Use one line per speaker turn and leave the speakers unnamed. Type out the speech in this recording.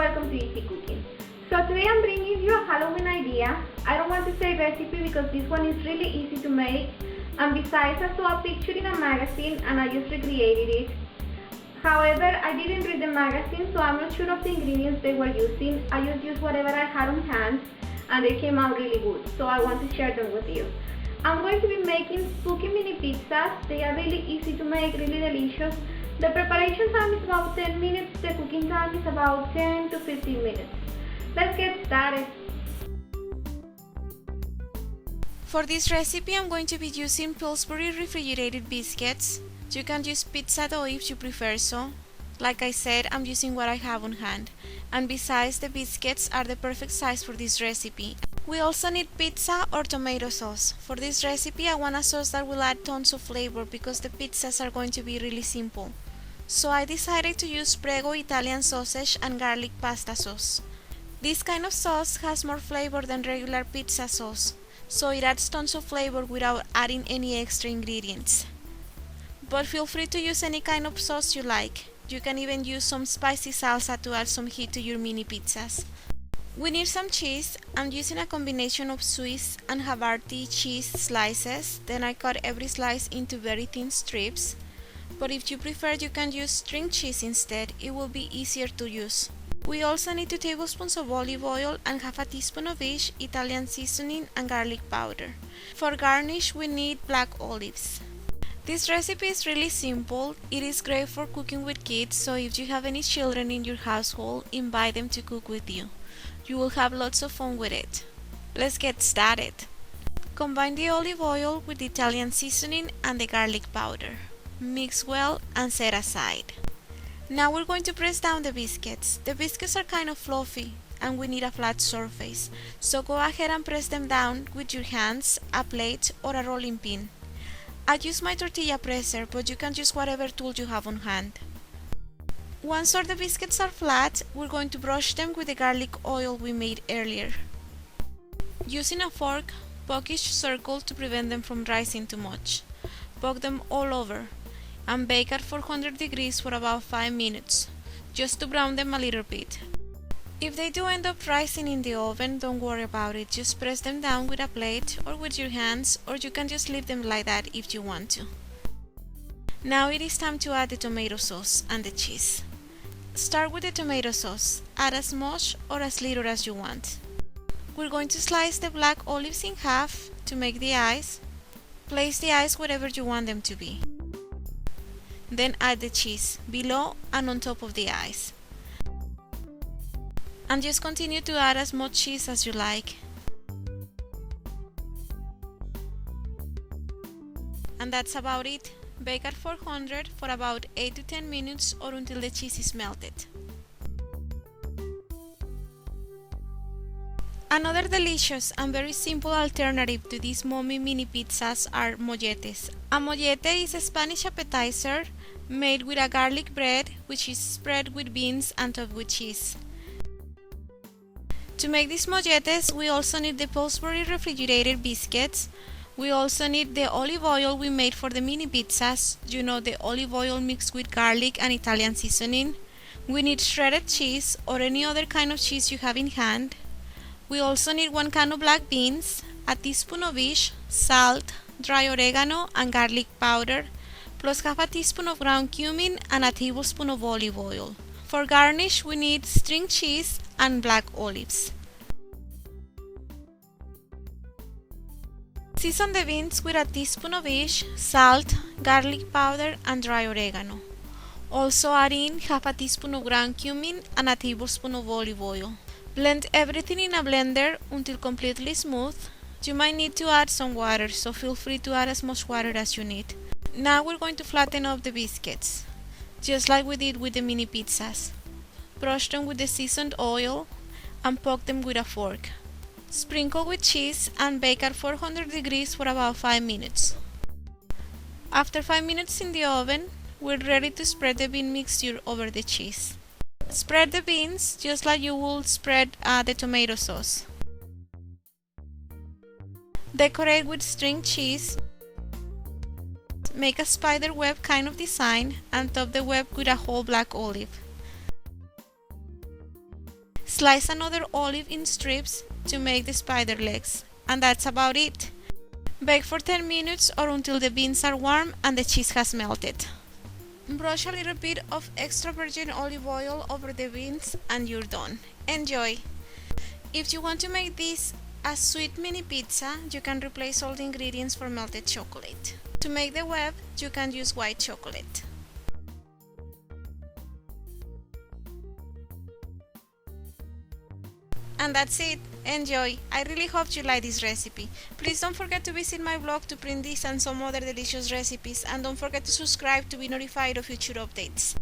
welcome to Easy Cooking. So today I'm bringing you a Halloween idea. I don't want to say recipe because this one is really easy to make, and besides I saw a picture in a magazine and I just recreated it. However, I didn't read the magazine, so I'm not sure of the ingredients they were using. I just used whatever I had on hand and they came out really good, so I want to share them with you. I'm going to be making spooky mini pizzas. They are really easy to make, really delicious. The preparation time is about 10 minutes, the cooking time is about 10 to 15 minutes. Let's get started.
For this recipe, I'm going to be using Pillsbury refrigerated biscuits. You can use pizza dough if you prefer so. Like I said, I'm using what I have on hand. And besides, the biscuits are the perfect size for this recipe. We also need pizza or tomato sauce. For this recipe, I want a sauce that will add tons of flavor because the pizzas are going to be really simple. So I decided to use Prego Italian sausage and garlic pasta sauce. This kind of sauce has more flavor than regular pizza sauce, so it adds tons of flavor without adding any extra ingredients. But feel free to use any kind of sauce you like. You can even use some spicy salsa to add some heat to your mini pizzas. We need some cheese. I'm using a combination of Swiss and Havarti cheese slices. Then I cut every slice into very thin strips. But if you prefer, you can use string cheese instead. It will be easier to use. We also need 2 tablespoons of olive oil and half a teaspoon of each Italian seasoning and garlic powder. For garnish, we need black olives. This recipe is really simple. It is great for cooking with kids, so if you have any children in your household, invite them to cook with you. You will have lots of fun with it. Let's get started. Combine the olive oil with the Italian seasoning and the garlic powder. Mix well and set aside. Now we're going to press down the biscuits. The biscuits are kind of fluffy and we need a flat surface, so go ahead and press them down with your hands, a plate or a rolling pin. I use my tortilla presser, but you can use whatever tool you have on hand. Once all the biscuits are flat, we're going to brush them with the garlic oil we made earlier. Using a fork, poke each circle to prevent them from rising too much. Poke them all over and bake at 400 degrees for about 5 minutes, just to brown them a little bit. If they do end up rising in the oven, don't worry about it. Just press them down with a plate or with your hands, or you can just leave them like that if you want to. Now it is time to add the tomato sauce and the cheese. Start with the tomato sauce. Add as much or as little as you want. We're going to slice the black olives in half to make the eyes. Place the eyes wherever you want them to be. Then add the cheese below and on top of the eyes. And just continue to add as much cheese as you like. And that's about it. Bake at 400 for about 8 to 10 minutes or until the cheese is melted. Another delicious and very simple alternative to these mommy mini pizzas are molletes. A mollete is a Spanish appetizer made with a garlic bread which is spread with beans and topped with cheese. To make these molletes, we also need the Pillsbury refrigerated biscuits. We also need the olive oil we made for the mini pizzas. You know, the olive oil mixed with garlic and Italian seasoning. We need shredded cheese or any other kind of cheese you have in hand. We also need 1 can of black beans, a teaspoon of each, salt, dry oregano and garlic powder, plus half a teaspoon of ground cumin and a tablespoon of olive oil. For garnish, we need string cheese and black olives. Season the beans with a teaspoon of each, salt, garlic powder and dry oregano. Also add in half a teaspoon of ground cumin and a tablespoon of olive oil. Blend everything in a blender until completely smooth. You might need to add some water, so feel free to add as much water as you need. Now we're going to flatten up the biscuits, just like we did with the mini pizzas. Brush them with the seasoned oil and poke them with a fork. Sprinkle with cheese and bake at 400 degrees for about 5 minutes. After 5 minutes in the oven, we're ready to spread the bean mixture over the cheese. Spread the beans just like you would spread the tomato sauce. Decorate with string cheese. Make a spider web kind of design and top the web with a whole black olive. Slice another olive in strips to make the spider legs. And that's about it. Bake for 10 minutes or until the beans are warm and the cheese has melted. Brush a little bit of extra virgin olive oil over the beans and you're done. Enjoy! If you want to make this a sweet mini pizza, you can replace all the ingredients for melted chocolate. To make the web, you can use white chocolate. And that's it. Enjoy! I really hope you like this recipe. Please don't forget to visit my blog to print this and some other delicious recipes, and don't forget to subscribe to be notified of future updates.